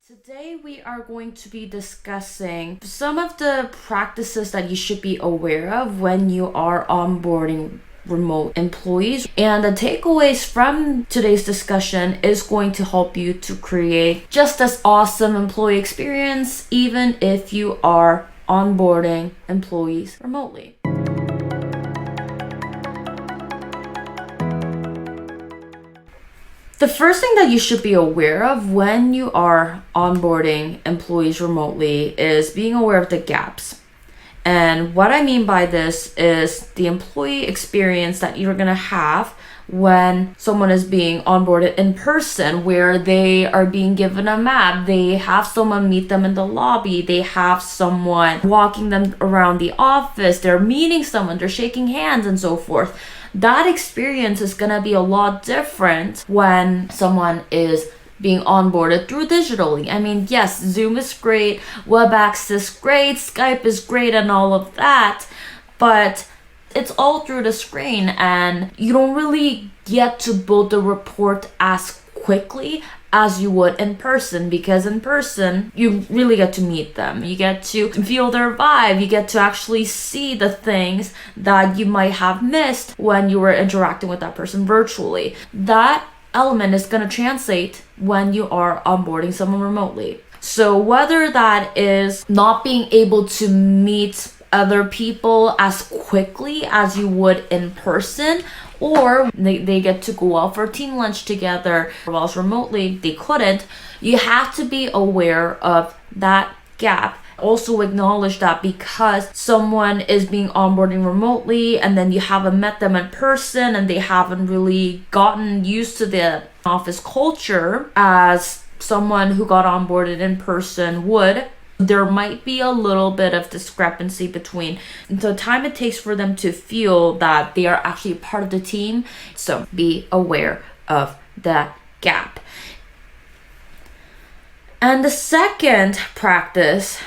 Today we are going to be discussing some of the practices that you should be aware of when you are onboarding remote employees. And the takeaways from today's discussion is going to help you to create just as awesome employee experience even if you are onboarding employees remotely. The first thing that you should be aware of when you are onboarding employees remotely is being aware of the gaps. And what I mean by this is the employee experience that you're going to have when someone is being onboarded in person, where they are being given a map, they have someone meet them in the lobby, they have someone walking them around the office, they're meeting someone, they're shaking hands and so forth. That experience is going to be a lot different when someone is being onboarded through digitally. I mean, yes, Zoom is great, WebEx is great, Skype is great and all of that, but it's all through the screen and you don't really get to build the rapport as quickly as you would in person, because in person you really get to meet them, you get to feel their vibe, you get to actually see the things that you might have missed when you were interacting with that person virtually. That element is going to translate when you are onboarding someone remotely. So whether that is not being able to meet other people as quickly as you would in person, or they get to go out for team lunch together, whilst remotely they couldn't, you have to be aware of that gap. Also acknowledge that because someone is being onboarding remotely and then you haven't met them in person and they haven't really gotten used to the office culture as someone who got onboarded in person would, there might be a little bit of discrepancy between the time it takes for them to feel that they are actually part of the team. So be aware of that gap. And the second practice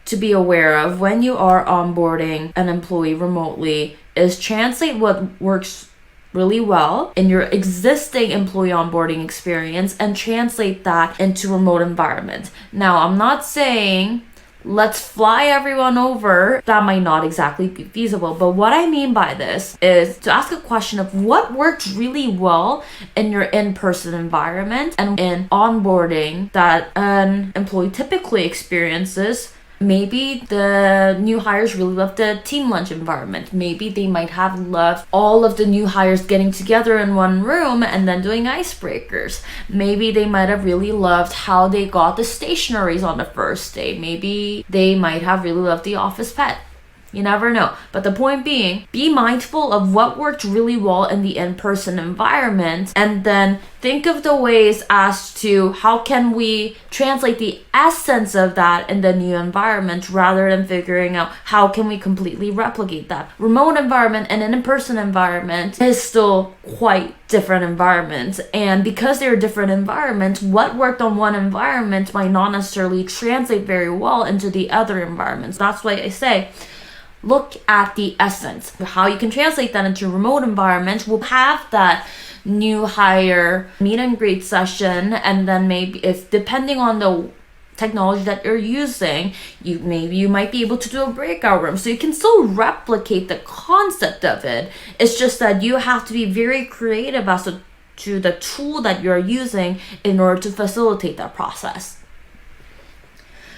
to be aware of when you are onboarding an employee remotely is translate what works really well in your existing employee onboarding experience and translate that into remote environment. Now, I'm not saying let's fly everyone over. That might not exactly be feasible. But what I mean by this is to ask a question of what works really well in your in-person environment and in onboarding that an employee typically experiences. Maybe the new hires really love the team lunch environment. Maybe they might have loved all of the new hires getting together in one room and then doing icebreakers. Maybe they might have really loved how they got the stationaries on the first day. Maybe they might have really loved the office pet. You never know. But the point being, be mindful of what worked really well in the in-person environment and then think of the ways as to how can we translate the essence of that in the new environment rather than figuring out how can we completely replicate that. Remote environment and an in-person environment is still quite different environments. And because they're different environments, what worked on one environment might not necessarily translate very well into the other environments. That's why I say, look at the essence. How you can translate that into a remote environment. We'll have that new hire meet and greet session, and then maybe if depending on the technology that you're using, you might be able to do a breakout room. So you can still replicate the concept of it. It's just that you have to be very creative as to the tool that you're using in order to facilitate that process.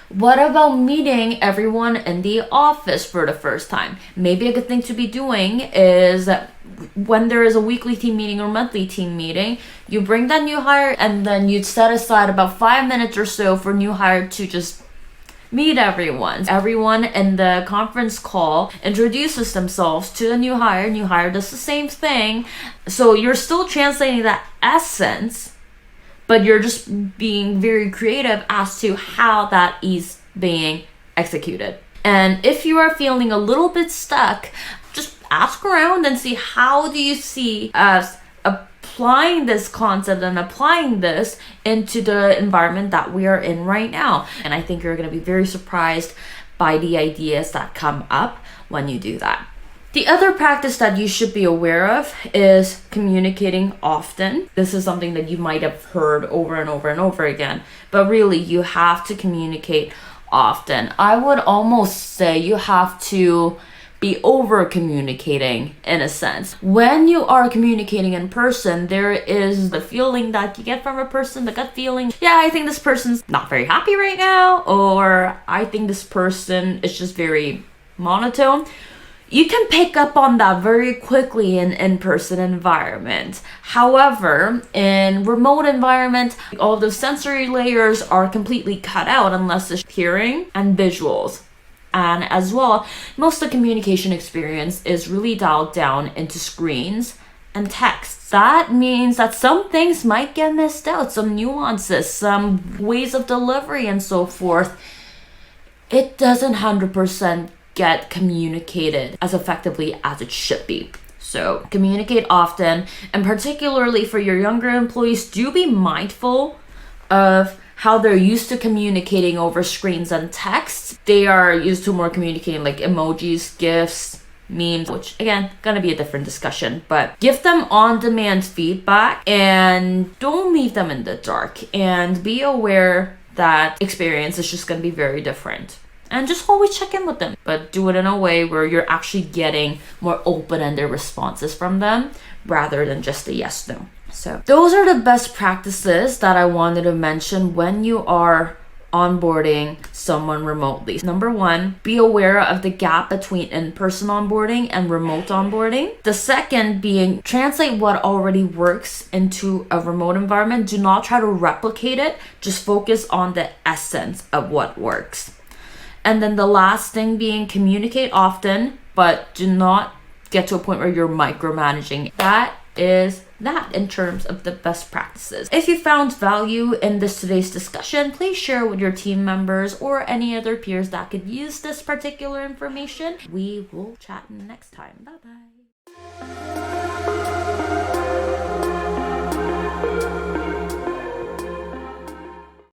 What about meeting everyone in the office for the first time? Maybe a good thing to be doing is when there is a weekly team meeting or monthly team meeting, you bring that new hire and then you set aside about 5 minutes or so for new hire to just meet everyone. Everyone in the conference call introduces themselves to the new hire. New hire does the same thing. So you're still translating that essence, but you're just being very creative as to how that is being executed. And if you are feeling a little bit stuck, just ask around and see how do you see us applying this concept and applying this into the environment that we are in right now. And I think you're going to be very surprised by the ideas that come up when you do that. The other practice that you should be aware of is communicating often. This is something that you might have heard over and over and over again, but really you have to communicate often. I would almost say you have to be over communicating in a sense. When you are communicating in person, there is the feeling that you get from a person, the gut feeling, yeah, I think this person's not very happy right now, or I think this person is just very monotone. You can pick up on that very quickly in in-person environment. However, in remote environment, all those sensory layers are completely cut out unless it's hearing and visuals. And as well, most of the communication experience is really dialed down into screens and text. That means that some things might get missed out, some nuances, some ways of delivery and so forth. It doesn't 100% get communicated as effectively as it should be. So communicate often, and particularly for your younger employees, do be mindful of how they're used to communicating over screens and text. They are used to more communicating like emojis, GIFs, memes, which again, gonna be a different discussion, but give them on-demand feedback and don't leave them in the dark, and be aware that experience is just gonna be very different. And just always check in with them, but do it in a way where you're actually getting more open-ended responses from them rather than just a yes, no. So those are the best practices that I wanted to mention when you are onboarding someone remotely. Number one, be aware of the gap between in-person onboarding and remote onboarding. The second being, translate what already works into a remote environment. Do not try to replicate it. Just focus on the essence of what works. And then the last thing being, communicate often, but do not get to a point where you're micromanaging. That is that in terms of the best practices. If you found value in today's discussion, please share with your team members or any other peers that could use this particular information. We will chat next time. Bye-bye.